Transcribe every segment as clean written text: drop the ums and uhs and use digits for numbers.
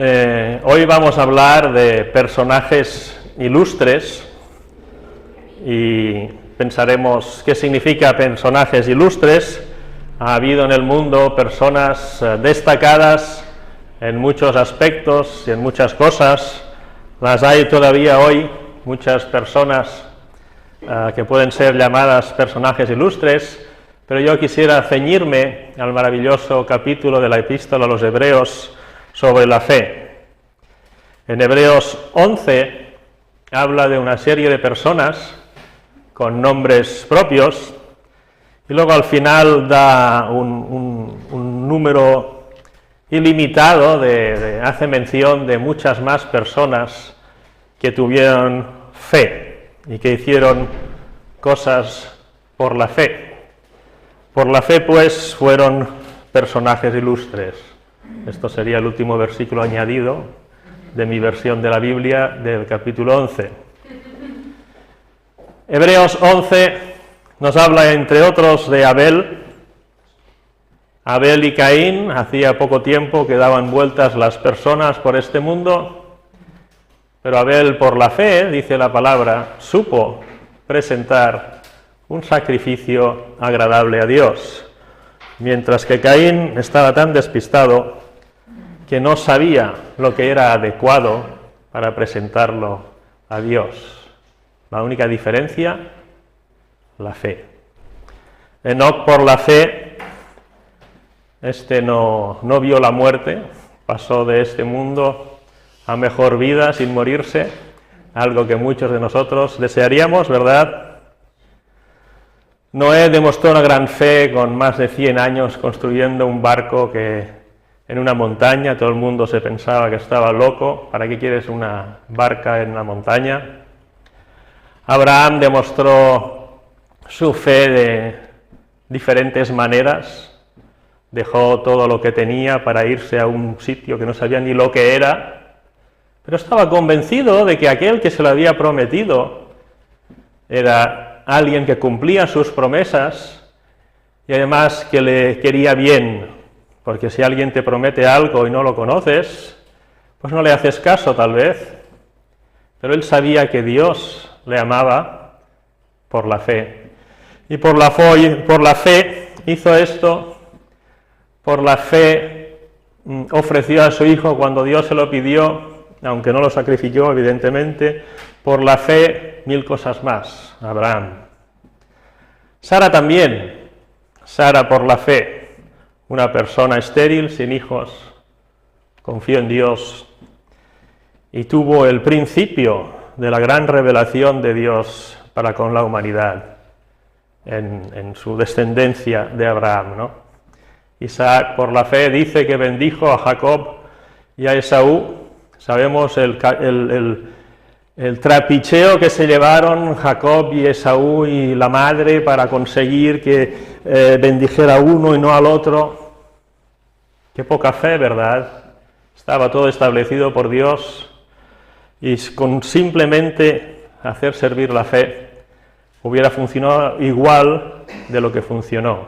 Hoy vamos a hablar de personajes ilustres y pensaremos qué significa personajes ilustres. Ha habido en el mundo personas destacadas en muchos aspectos y en muchas cosas. Las hay todavía hoy, muchas personas que pueden ser llamadas personajes ilustres, pero yo quisiera ceñirme al maravilloso capítulo de la Epístola a los Hebreos sobre la fe. En Hebreos 11 habla de una serie de personas con nombres propios y luego al final da un número ilimitado, hace mención de muchas más personas que tuvieron fe y que hicieron cosas por la fe. Por la fe, pues, fueron personajes ilustres. Esto sería el último versículo añadido de mi versión de la Biblia del capítulo 11. Hebreos 11 nos habla, entre otros, de Abel. Abel y Caín, hacía poco tiempo que daban vueltas las personas por este mundo, pero Abel, por la fe, dice la palabra, supo presentar un sacrificio agradable a Dios, mientras que Caín estaba tan despistado que no sabía lo que era adecuado para presentarlo a Dios. La única diferencia, la fe. Enoc, por la fe, no vio la muerte, pasó de este mundo a mejor vida sin morirse, algo que muchos de nosotros desearíamos, ¿verdad? Noé demostró una gran fe con más de 100 años construyendo un barco que en una montaña, todo el mundo se pensaba que estaba loco. ¿Para qué quieres una barca en una montaña? Abraham demostró su fe de diferentes maneras. Dejó todo lo que tenía para irse a un sitio que no sabía ni lo que era, pero estaba convencido de que aquel que se lo había prometido era alguien que cumplía sus promesas y además que le quería bien. Porque si alguien te promete algo y no lo conoces, pues no le haces caso tal vez. Pero él sabía que Dios le amaba por la fe. Y por la fe hizo esto, por la fe ofreció a su hijo cuando Dios se lo pidió, aunque no lo sacrificó evidentemente, por la fe 1000 cosas más, Abraham. Sara también, Sara por la fe. Una persona estéril, sin hijos, confió en Dios y tuvo el principio de la gran revelación de Dios para con la humanidad en su descendencia de Abraham, ¿no? Isaac, por la fe, dice que bendijo a Jacob y a Esaú. Sabemos el trapicheo que se llevaron Jacob y Esaú y la madre para conseguir que bendijera a uno y no al otro. Qué poca fe, ¿verdad? Estaba todo establecido por Dios y con simplemente hacer servir la fe hubiera funcionado igual de lo que funcionó.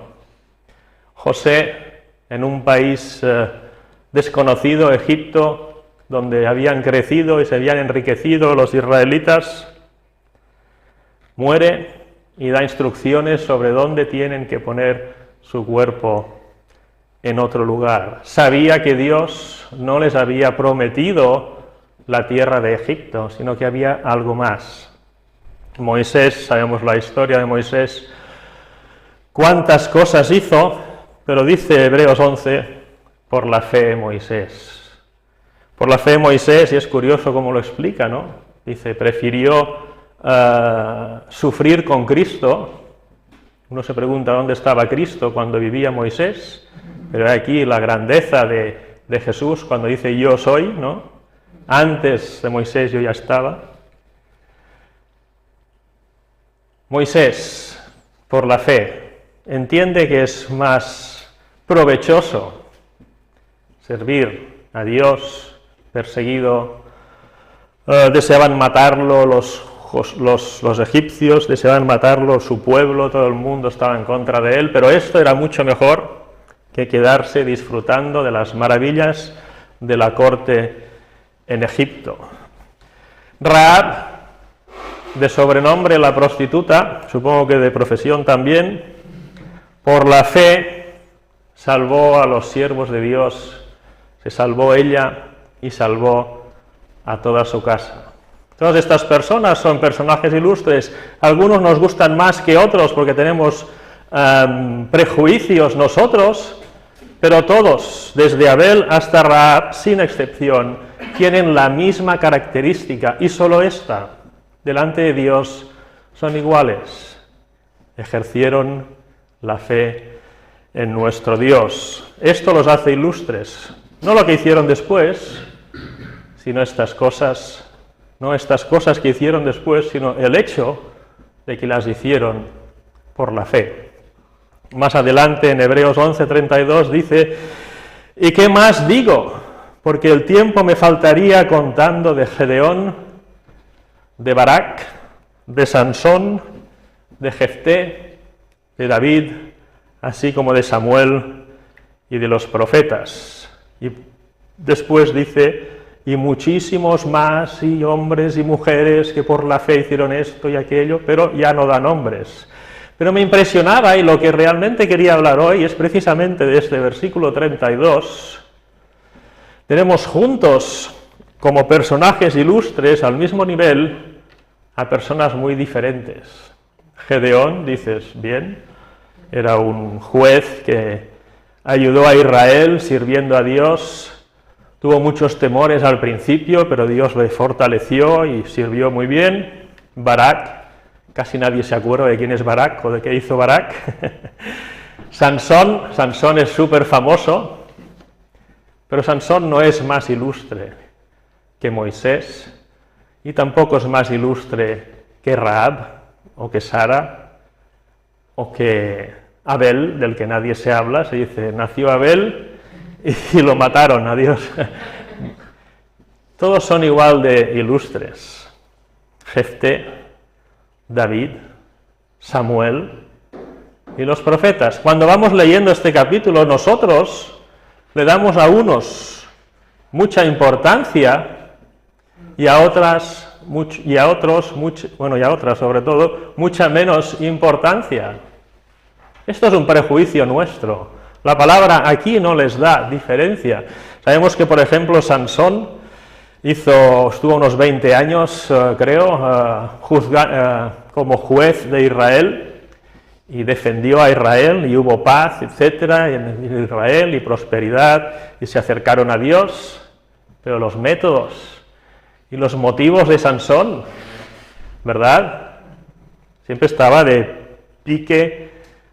José, en un país desconocido, Egipto, donde habían crecido y se habían enriquecido los israelitas, muere y da instrucciones sobre dónde tienen que poner su cuerpo en otro lugar. Sabía que Dios no les había prometido la tierra de Egipto, sino que había algo más. Moisés, sabemos la historia de Moisés, cuántas cosas hizo, pero dice Hebreos 11, por la fe Moisés. Por la fe Moisés, y es curioso cómo lo explica, ¿no? Dice, prefirió sufrir con Cristo. Uno se pregunta dónde estaba Cristo cuando vivía Moisés, pero aquí la grandeza de Jesús cuando dice yo soy, ¿no? Antes de Moisés yo ya estaba. Moisés, por la fe, entiende que es más provechoso servir a Dios, perseguido, deseaban matarlo los egipcios, deseaban matarlo su pueblo, todo el mundo estaba en contra de él, pero esto era mucho mejor que quedarse disfrutando de las maravillas de la corte en Egipto. Rahab, de sobrenombre la prostituta, supongo que de profesión también, por la fe salvó a los siervos de Dios, se salvó ella y salvó a toda su casa. Todas estas personas son personajes ilustres. Algunos nos gustan más que otros porque tenemos prejuicios nosotros, pero todos, desde Abel hasta Rahab, sin excepción, tienen la misma característica y solo esta: delante de Dios son iguales. Ejercieron la fe en nuestro Dios. Esto los hace ilustres. No lo que hicieron después, sino estas cosas, no estas cosas que hicieron después, sino el hecho de que las hicieron por la fe. Más adelante, en Hebreos 11:32, dice: ¿y qué más digo? Porque el tiempo me faltaría contando de Gedeón, de Barak, de Sansón, de Jefté, de David, así como de Samuel y de los profetas. Y después dice: y muchísimos más, y hombres y mujeres que por la fe hicieron esto y aquello, pero ya no da nombres. Pero me impresionaba, y lo que realmente quería hablar hoy es precisamente de este versículo 32. Tenemos juntos, como personajes ilustres, al mismo nivel, a personas muy diferentes. Gedeón, dices, bien, era un juez que ayudó a Israel sirviendo a Dios. Tuvo muchos temores al principio, pero Dios le fortaleció y sirvió muy bien. Barak, casi nadie se acuerda de quién es Barak o de qué hizo Barak. Sansón es súper famoso, pero Sansón no es más ilustre que Moisés, y tampoco es más ilustre que Rahab, o que Sara, o que Abel, del que nadie se habla. Se dice, nació Abel y lo mataron, adiós. Todos son igual de ilustres. Jefté, David, Samuel y los profetas. Cuando vamos leyendo este capítulo, nosotros le damos a unos mucha importancia y a otras sobre todo, mucha menos importancia. Esto es un prejuicio nuestro. La palabra aquí no les da diferencia. Sabemos que, por ejemplo, Sansón estuvo unos 20 años, como juez de Israel, y defendió a Israel, y hubo paz, etcétera, en Israel, y prosperidad, y se acercaron a Dios. Pero los métodos y los motivos de Sansón, ¿verdad? Siempre estaba de pique,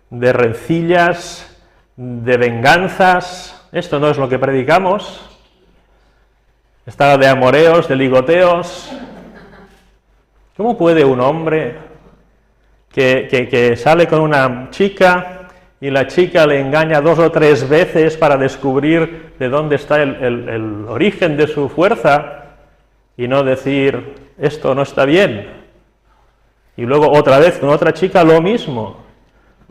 de rencillas, de venganzas. Esto no es lo que predicamos. Estaba de amoreos, de ligoteos. ¿Cómo puede un hombre que sale con una chica y la chica le engaña 2 o 3 veces para descubrir de dónde está el origen de su fuerza, y no decir, esto no está bien? Y luego otra vez con otra chica lo mismo.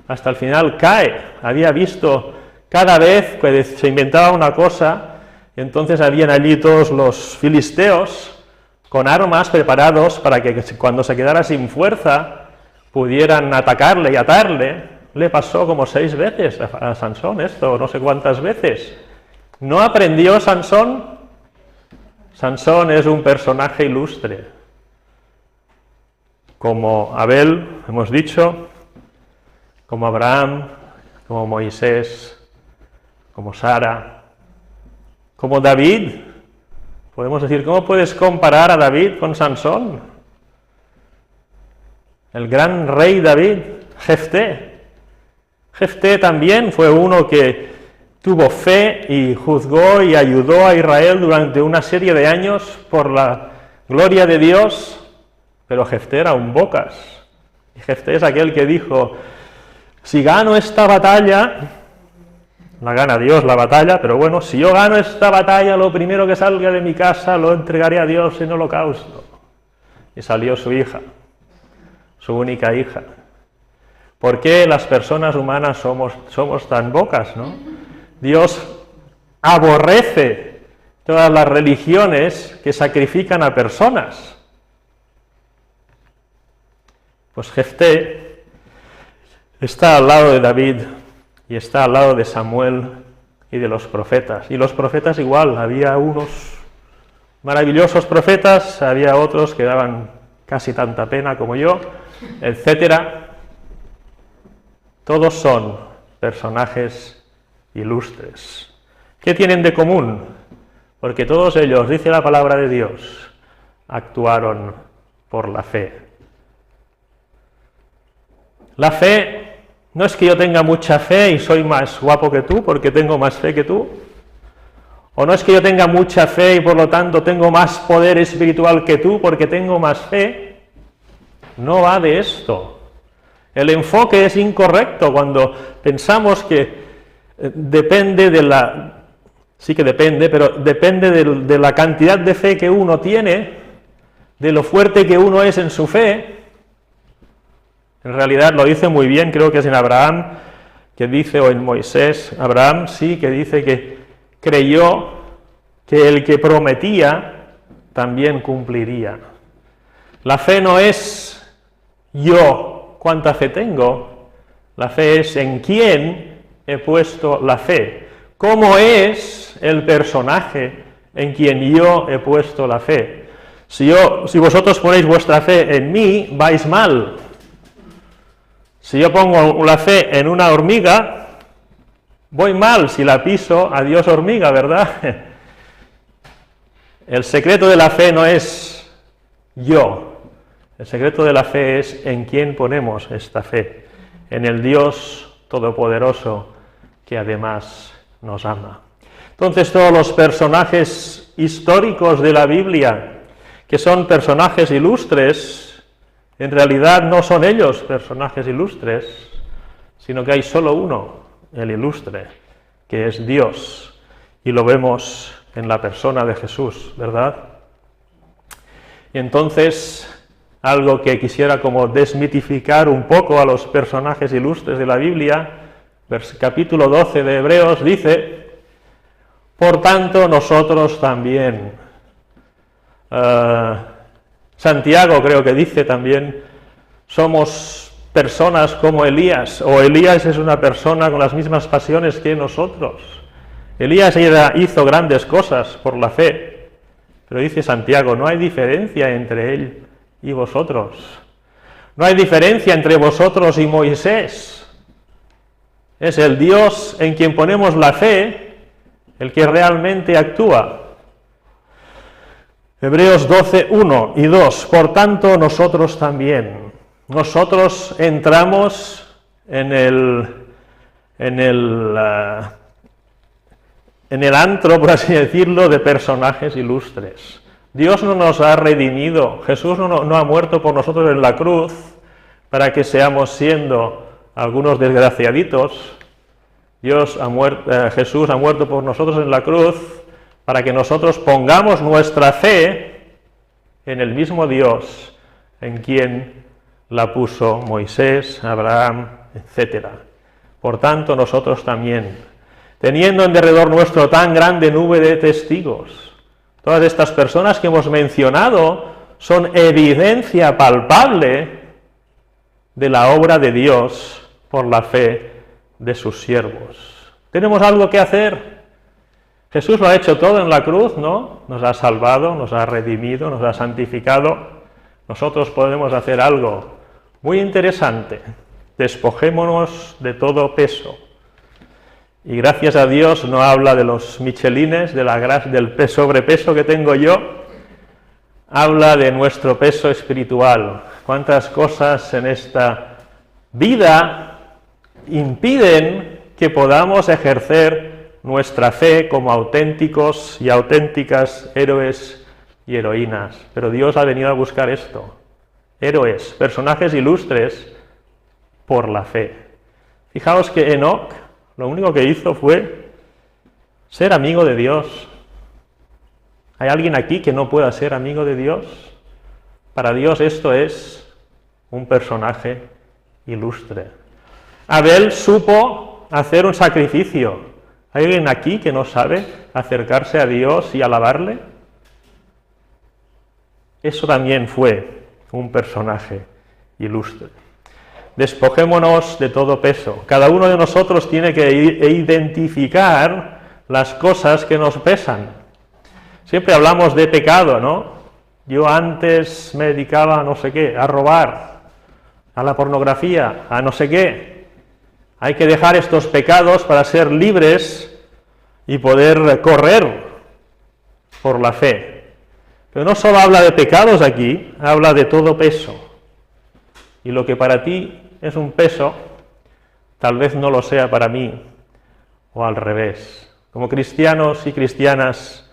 Hasta el final cae. Había visto cada vez que se inventaba una cosa, y entonces habían allí todos los filisteos con armas preparados para que cuando se quedara sin fuerza pudieran atacarle y atarle. Le pasó como 6 veces a Sansón esto, no sé cuántas veces. ¿No aprendió Sansón? Sansón es un personaje ilustre. Como Abel, hemos dicho, como Abraham, como Moisés, como Sara, como David. Podemos decir, ¿cómo puedes comparar a David con Sansón? El gran rey David, Jefté. Jefté también fue uno que tuvo fe y juzgó y ayudó a Israel durante una serie de años por la gloria de Dios, pero Jefté era un bocas. Y Jefté es aquel que dijo, si gano esta batalla, la gana Dios la batalla, pero bueno, si yo gano esta batalla, lo primero que salga de mi casa lo entregaré a Dios en holocausto. Y salió su hija, su única hija. ¿Por qué las personas humanas somos tan bocas, no? Dios aborrece todas las religiones que sacrifican a personas. Pues Jefté está al lado de David y está al lado de Samuel y de los profetas. Y los profetas igual, había unos maravillosos profetas, había otros que daban casi tanta pena como yo, etcétera. Todos son personajes ilustres. ¿Qué tienen de común? Porque todos ellos, dice la palabra de Dios, actuaron por la fe. La fe no es que yo tenga mucha fe y soy más guapo que tú porque tengo más fe que tú. O no es que yo tenga mucha fe y por lo tanto tengo más poder espiritual que tú porque tengo más fe. No va de esto. El enfoque es incorrecto cuando pensamos que depende de la... Sí que depende, pero depende de la cantidad de fe que uno tiene, de lo fuerte que uno es en su fe. En realidad lo dice muy bien, creo que es en Abraham, que dice, o en Moisés, Abraham sí, que dice que creyó que el que prometía también cumpliría. La fe no es yo cuánta fe tengo, la fe es en quién he puesto la fe. ¿Cómo es el personaje en quien yo he puesto la fe? Si vosotros ponéis vuestra fe en mí, vais mal. Si yo pongo la fe en una hormiga, voy mal si la piso, adiós hormiga, ¿verdad? El secreto de la fe no es yo, el secreto de la fe es en quién ponemos esta fe, en el Dios Todopoderoso que además nos ama. Entonces todos los personajes históricos de la Biblia, que son personajes ilustres, en realidad no son ellos personajes ilustres, sino que hay solo uno, el ilustre, que es Dios, y lo vemos en la persona de Jesús, ¿verdad? Y entonces, algo que quisiera como desmitificar un poco a los personajes ilustres de la Biblia, capítulo 12 de Hebreos dice, por tanto nosotros también, Santiago creo que dice también, somos personas como Elías, o Elías es una persona con las mismas pasiones que nosotros. Elías hizo grandes cosas por la fe, pero dice Santiago, no hay diferencia entre él y vosotros. No hay diferencia entre vosotros y Moisés. Es el Dios en quien ponemos la fe el que realmente actúa. Hebreos 12, 1 y 2, por tanto nosotros también. Nosotros entramos en el antro, por así decirlo, de personajes ilustres. Dios no nos ha redimido, Jesús no ha muerto por nosotros en la cruz para que seamos siendo algunos desgraciaditos. Jesús ha muerto por nosotros en la cruz para que nosotros pongamos nuestra fe en el mismo Dios en quien la puso Moisés, Abraham, etc. Por tanto, nosotros también, teniendo en derredor nuestro tan grande nube de testigos, todas estas personas que hemos mencionado son evidencia palpable de la obra de Dios por la fe de sus siervos. ¿Tenemos algo que hacer? Jesús lo ha hecho todo en la cruz, ¿no? Nos ha salvado, nos ha redimido, nos ha santificado. Nosotros podemos hacer algo muy interesante. Despojémonos de todo peso. Y gracias a Dios no habla de los michelines, del sobrepeso que tengo yo. Habla de nuestro peso espiritual. ¿Cuántas cosas en esta vida impiden que podamos ejercer nuestra fe como auténticos y auténticas héroes y heroínas? Pero Dios ha venido a buscar esto, héroes, personajes ilustres por la fe. Fijaos que Enoc lo único que hizo fue ser amigo de Dios. ¿Hay alguien aquí que no pueda ser amigo de Dios? Para Dios esto es un personaje ilustre. Abel supo hacer un sacrificio, ¿Hay alguien aquí que no sabe acercarse a Dios y alabarle? Eso también fue un personaje ilustre. Despojémonos de todo peso. Cada uno de nosotros tiene que identificar las cosas que nos pesan. Siempre hablamos de pecado, ¿no? Yo antes me dedicaba a no sé qué, a robar, a la pornografía, a no sé qué. Hay que dejar estos pecados para ser libres y poder correr por la fe. Pero no solo habla de pecados aquí, habla de todo peso. Y lo que para ti es un peso, tal vez no lo sea para mí, o al revés. Como cristianos y cristianas,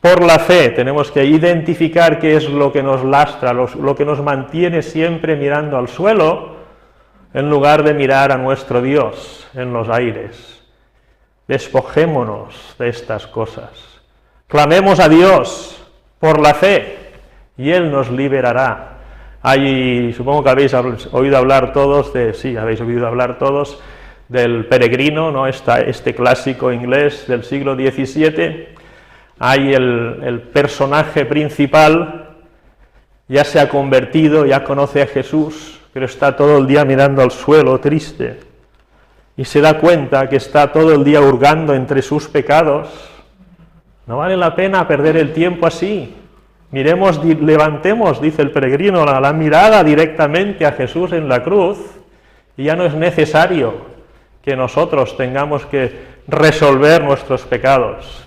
por la fe tenemos que identificar qué es lo que nos lastra, lo que nos mantiene siempre mirando al suelo, en lugar de mirar a nuestro Dios en los aires. Despojémonos de estas cosas. Clamemos a Dios por la fe y Él nos liberará. Supongo que habéis oído hablar todos del peregrino, ¿no? Este clásico inglés del siglo XVII. Hay el personaje principal, ya se ha convertido, ya conoce a Jesús, pero está todo el día mirando al suelo, triste, y se da cuenta que está todo el día hurgando entre sus pecados. No vale la pena perder el tiempo así. Levantemos, dice el peregrino, la mirada directamente a Jesús en la cruz, y ya no es necesario que nosotros tengamos que resolver nuestros pecados.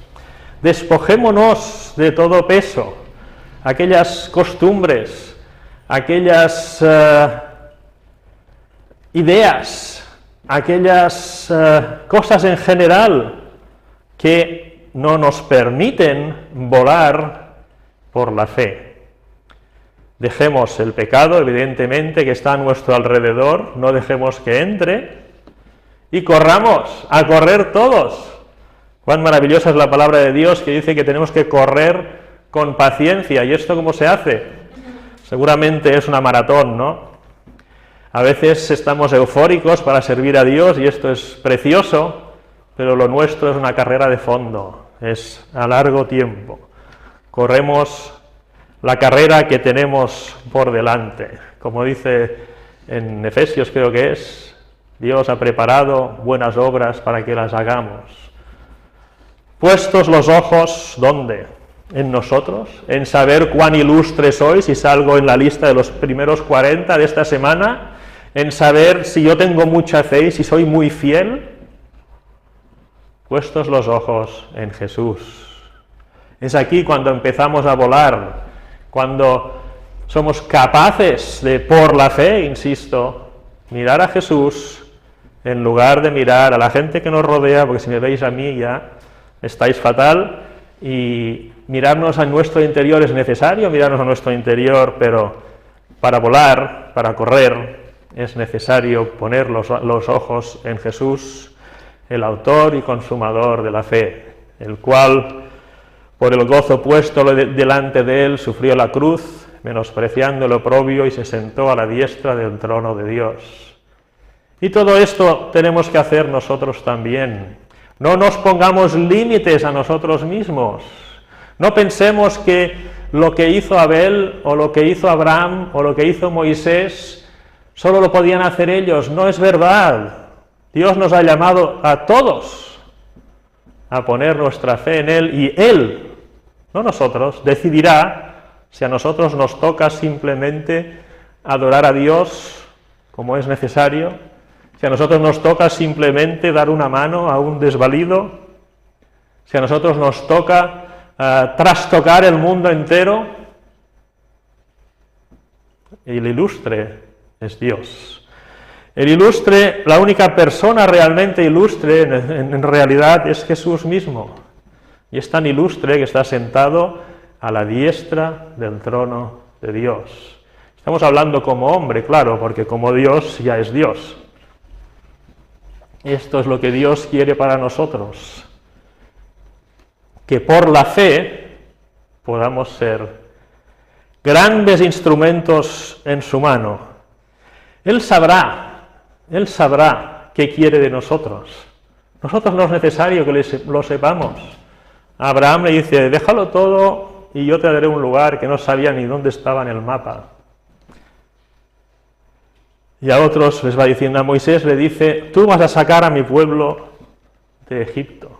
Despojémonos de todo peso, aquellas costumbres, aquellas ideas, aquellas cosas en general que no nos permiten volar por la fe. Dejemos el pecado, evidentemente, que está a nuestro alrededor, no dejemos que entre, y corramos a correr todos. Cuán maravillosa es la palabra de Dios que dice que tenemos que correr con paciencia. ¿Y esto cómo se hace? Seguramente es una maratón, ¿no? A veces estamos eufóricos para servir a Dios y esto es precioso, pero lo nuestro es una carrera de fondo, es a largo tiempo. Corremos la carrera que tenemos por delante. Como dice en Efesios, creo que es, Dios ha preparado buenas obras para que las hagamos. Puestos los ojos, ¿dónde? En nosotros, en saber cuán ilustres sois, si salgo en la lista de los primeros 40 de esta semana, en saber si yo tengo mucha fe y si soy muy fiel. Puestos los ojos en Jesús. Es aquí cuando empezamos a volar, cuando somos capaces de, por la fe, insisto, mirar a Jesús en lugar de mirar a la gente que nos rodea, porque si me veis a mí ya estáis fatal, y mirarnos a nuestro interior es necesario, mirarnos a nuestro interior, pero para volar, para correr, es necesario poner los ojos en Jesús, el autor y consumador de la fe, el cual, por el gozo puesto delante de él, sufrió la cruz, menospreciando el oprobio, y se sentó a la diestra del trono de Dios. Y todo esto tenemos que hacer nosotros también. No nos pongamos límites a nosotros mismos. No pensemos que lo que hizo Abel, o lo que hizo Abraham, o lo que hizo Moisés, solo lo podían hacer ellos. No es verdad. Dios nos ha llamado a todos a poner nuestra fe en Él, y Él, no nosotros, decidirá si a nosotros nos toca simplemente adorar a Dios como es necesario, si a nosotros nos toca simplemente dar una mano a un desvalido, si a nosotros nos toca trastocar el mundo entero. El ilustre es Dios. El ilustre, la única persona realmente ilustre en realidad es Jesús mismo. Y es tan ilustre que está sentado a la diestra del trono de Dios. Estamos hablando como hombre, claro, porque como Dios ya es Dios. Esto es lo que Dios quiere para nosotros. Que por la fe podamos ser grandes instrumentos en su mano. Él sabrá qué quiere de nosotros. Nosotros no es necesario que lo sepamos. A Abraham le dice, déjalo todo y yo te daré un lugar que no sabía ni dónde estaba en el mapa. Y a otros les va diciendo, a Moisés le dice, tú vas a sacar a mi pueblo de Egipto.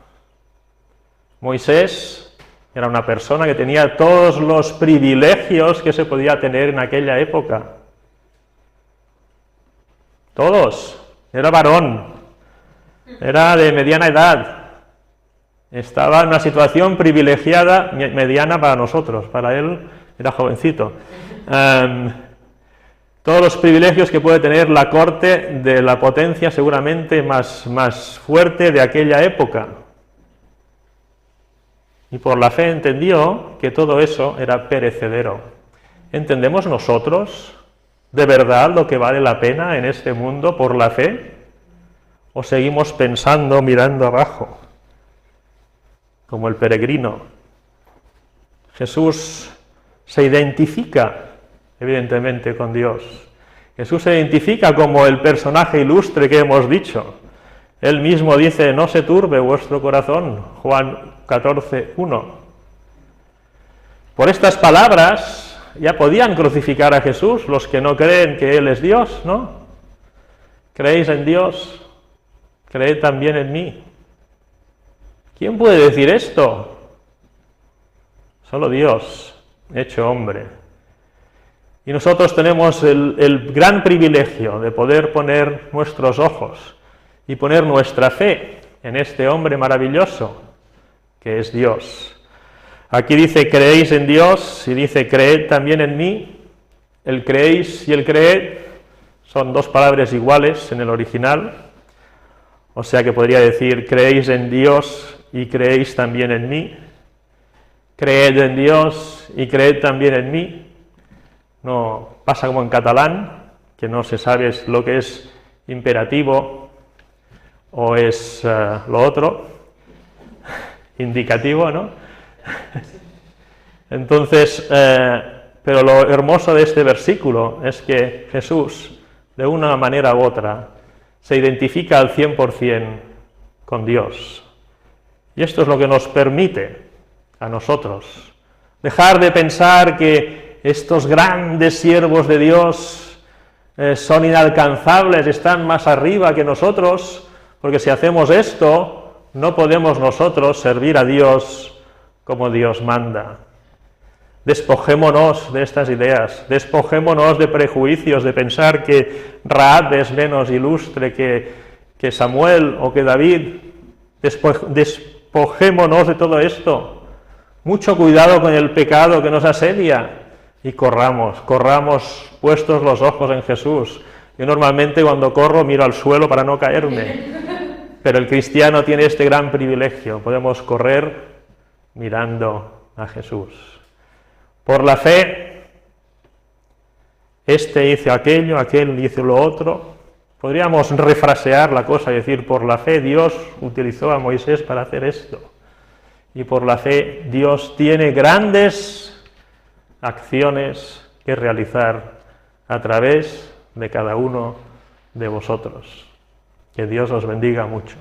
Moisés era una persona que tenía todos los privilegios que se podía tener en aquella época. Todos. Era varón. Era de mediana edad. Estaba en una situación privilegiada, mediana para nosotros. Para él era jovencito. Todos los privilegios que puede tener la corte de la potencia seguramente más fuerte de aquella época. Y por la fe entendió que todo eso era perecedero. ¿Entendemos nosotros de verdad lo que vale la pena en este mundo por la fe? ¿O seguimos pensando, mirando abajo, como el peregrino? Jesús se identifica evidentemente con Dios. Jesús se identifica como el personaje ilustre que hemos dicho. Él mismo dice, no se turbe vuestro corazón, Juan 14:1. Por estas palabras ya podían crucificar a Jesús los que no creen que Él es Dios, ¿no? ¿Creéis en Dios? Creed también en mí. ¿Quién puede decir esto? Solo Dios, hecho hombre. Y nosotros tenemos el gran privilegio de poder poner nuestros ojos y poner nuestra fe en este hombre maravilloso que es Dios. Aquí dice, creéis en Dios, y dice, creed también en mí. El creéis y el creed son dos palabras iguales en el original, o sea que podría decir, creéis en Dios y creéis también en mí. Creed en Dios y creed también en mí. No pasa como en catalán, que no se sabe lo que es imperativo o es lo otro, indicativo, ¿no? Entonces, pero lo hermoso de este versículo es que Jesús, de una manera u otra, se identifica al 100% con Dios. Y esto es lo que nos permite a nosotros dejar de pensar que estos grandes siervos de Dios son inalcanzables, están más arriba que nosotros, porque si hacemos esto, no podemos nosotros servir a Dios como Dios manda. Despojémonos de estas ideas, despojémonos de prejuicios, de pensar que Rahab es menos ilustre que Samuel o que David. Despojémonos de todo esto. Mucho cuidado con el pecado que nos asedia. Y corramos puestos los ojos en Jesús. Yo normalmente cuando corro miro al suelo para no caerme, pero el cristiano tiene este gran privilegio, podemos correr mirando a Jesús. Por la fe, este hizo aquello, aquel hizo lo otro. Podríamos refrasear la cosa y decir, por la fe Dios utilizó a Moisés para hacer esto. Y por la fe Dios tiene grandes acciones que realizar a través de cada uno de vosotros. Que Dios os bendiga mucho.